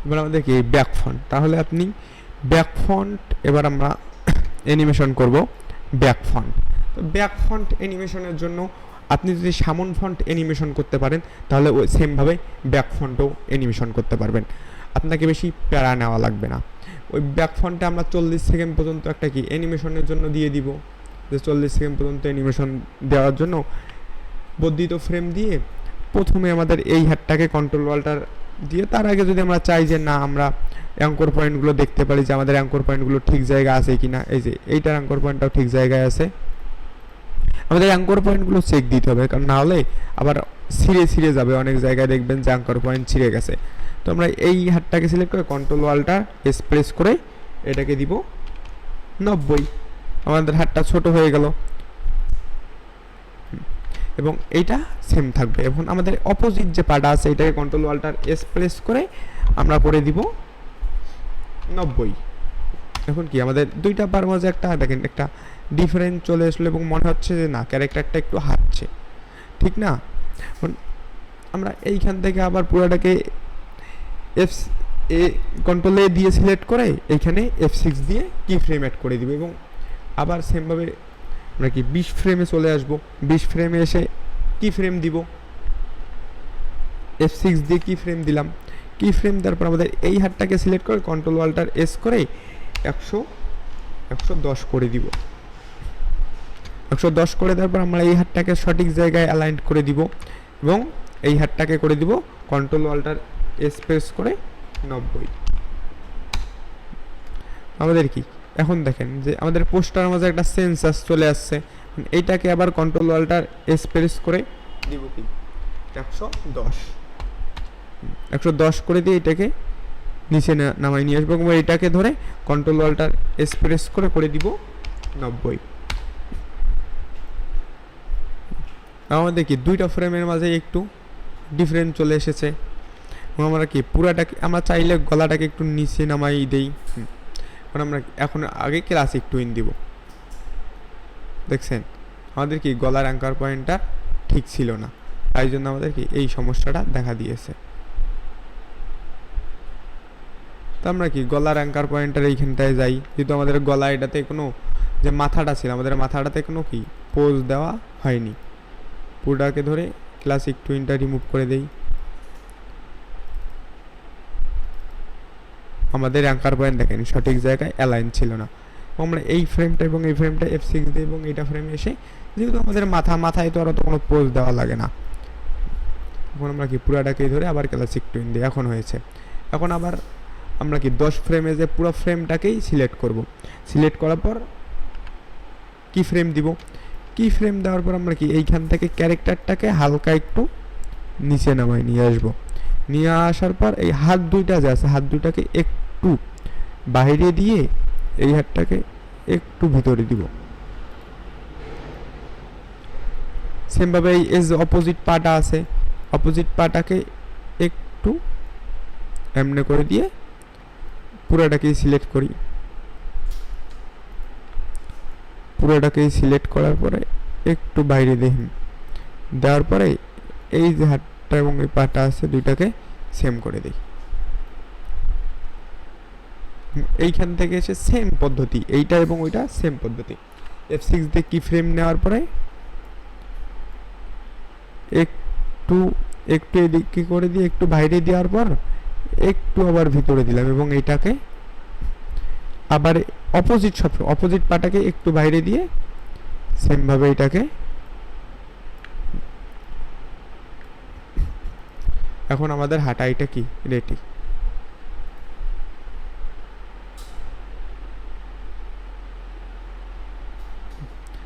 এবার আমাদের কি ব্যাক ফন্ট, তাহলে আপনি ব্যাক ফন্ট এবার আমরা অ্যানিমেশন করব ব্যাক ফন্ট। তো ব্যাক ফন্ট অ্যানিমেশনের জন্য আপনি যদি সামন ফন্ট অ্যানিমেশন করতে পারেন তাহলে ওই সেমভাবে ব্যাক ফন্টও অ্যানিমেশন করতে পারবেন, আপনাকে বেশি প্যারা নেওয়া লাগবে না। ওই ব্যাক ফন্টে আমরা 40 সেকেন্ড পর্যন্ত একটা কি অ্যানিমেশনের জন্য দিয়ে দিব, যে 40 সেকেন্ড পর্যন্ত অ্যানিমেশন দেওয়ার জন্য বর্ধিত ফ্রেম দিয়ে প্রথমে আমাদের এই হাতটাকে কন্ট্রোল ওয়ালটার দিয়ে, তার আগে যদি আমরা চাই যে না আমরা অ্যাঙ্কর পয়েন্টগুলো দেখতে পারি যে আমাদের অ্যাঙ্কর পয়েন্টগুলো ঠিক জায়গায় আছে কিনা, এই যে এইটার অ্যাঙ্কর পয়েন্টটাও ঠিক জায়গায় আছে, আমাদের অ্যাঙ্কর পয়েন্টগুলো চেক দিতে হবে, কারণ না হলে আবার ছিঁড়ে যাবে, অনেক জায়গায় দেখবেন যে অ্যাঙ্কর পয়েন্ট ছিঁড়ে গেছে। তো আমরা এই হাতটাকে সিলেক্ট করে কন্ট্রোল ওয়ালটা প্রেস করে এটাকে দিব 90, আমাদের হাতটা ছোট হয়ে গেল এবং এইটা সেম থাকবে। এখন আমাদের অপোজিট যে পার্ট আছে এটাকে কন্ট্রোল ওয়ালটার প্রেস করে আমরা করে দিব 90। এখন কি আমাদের দুইটা বার মাঝে একটা দেখেন একটা ডিফারেন্স চলে আসলো এবং মনে হচ্ছে যে না ক্যারেক্টারটা একটু হাঁটছে, ঠিক না? আমরা এইখান থেকে আবার পুরোটাকে কন্ট্রোল এ দিয়ে সিলেক্ট করে এইখানে F6 দিয়ে কি ফ্রেম অ্যাড করে দিব এবং আবার সেমভাবে আমরা কি 20 ফ্রেমে চলে আসব। 20 ফ্রেমে এসে কি ফ্রেম দিব, F6 দিয়ে কি ফ্রেম দিলাম, কি ফ্রেম দেওয়ার পর আমাদের এই হাতটাকে সিলেক্ট করে কন্ট্রোল ওয়ালটার করে 110 করে দিব। 110 করে দেওয়ার পর আমরা এই হাতটাকে সঠিক জায়গায় অ্যালাইন করে দিব এবং এই হাতটাকে করে দিব কন্ট্রোল ওয়ালটার প্রেস করে 90। আমাদের কি এখন দেখেন যে আমাদের পোস্টার মাঝে একটা সেন্সাস চলে আসছে, এইটাকে আবার কন্ট্রোল ওয়ালটার প্রেস করে দিব কি 110 করে দিয়ে এটাকে নিচে নামাই নিয়ে আসবো এবং এটাকে ধরে কন্ট্রোল ওয়ালটার প্রেস করে দিব 90। আমাদের কি দুইটা ফ্রেমের মাঝে একটু ডিফারেন্স চলে এসেছে এবং আমরা কি পুরাটাকে আমরা চাইলে গলাটাকে একটু নিচে নামাই দেই। আমরা এখন আগে ক্লাসিক টুইন দিব, দেখছেন আমাদের কি গলার অ্যাঙ্কার পয়েন্টটা ঠিক ছিল না, তাই জন্য আমাদের কি এই সমস্যাটা দেখা দিয়েছে। তো আমরা কি গলার অ্যাঙ্কার পয়েন্টের এইখানটায় যাই, যেহেতু আমাদের গলা এটাতে কোনো যে মাথাটা ছিল আমাদের মাথাটাতে কোনো কি পোজ দেওয়া হয়নি, পুরোটাকে ধরে ক্লাসিক টুইনটা রিমুভ করে দেই। আমাদের অ্যাঙ্কার পয়েন্ট দেখেন সঠিক জায়গায় অ্যালাইন ছিল না, আমরা এই ফ্রেমটা এবং এই ফ্রেমটা F6 দিই এবং এইটা ফ্রেমে এসে যেহেতু আমাদের মাথায় তো আর তো কোনো পোজ দেওয়া লাগে না, এখন আমরা কি পুরাটাকেই ধরে আবার ক্লাসিক টুইন দিই। এখন হয়েছে, এখন আবার আমরা কি 10 ফ্রেমে যে পুরো ফ্রেমটাকেই সিলেক্ট করব, সিলেক্ট করার পর কি ফ্রেম দিব, কি ফ্রেম দেওয়ার পর আমরা কি এইখান থেকে ক্যারেক্টারটাকে হালকা একটু নিচে নামাই নিয়ে আসবো, নিয়ে আসার পর এই হাত দুইটা যে আছে হাত দুইটাকে একটু বাইরে দিয়ে এই হাতটাকে একটু ভিতরে দিব। সেমভাবে এই যে অপোজিট পাটা আছে অপোজিট পাটাকে একটু এমনি করে দিয়ে পুরোটাকেই সিলেক্ট করি, পুরোটাকেই সিলেক্ট করার পরে একটু বাইরে দেখুন দেওয়ার পরে এই যে হাতটা এবং এই পাটা আছে দুইটাকে সেম করে দিই। এইখান থেকে এসে সেম পদ্ধতি, এইটা এবং ওইটা সেম পদ্ধতি। F6 দিয়ে কি ফ্রেম নেওয়ার পরে একটু এদিকে করে দিয়ে একটু বাইরে দেওয়ার পর একটু আবার ভিতরে দিলাম এবং এইটাকে আবার অপোজিট পাটাকে একটু বাইরে দিয়ে সেম ভাবে এটাকে এখন আমাদের হাঁটা এটা কি রেডি।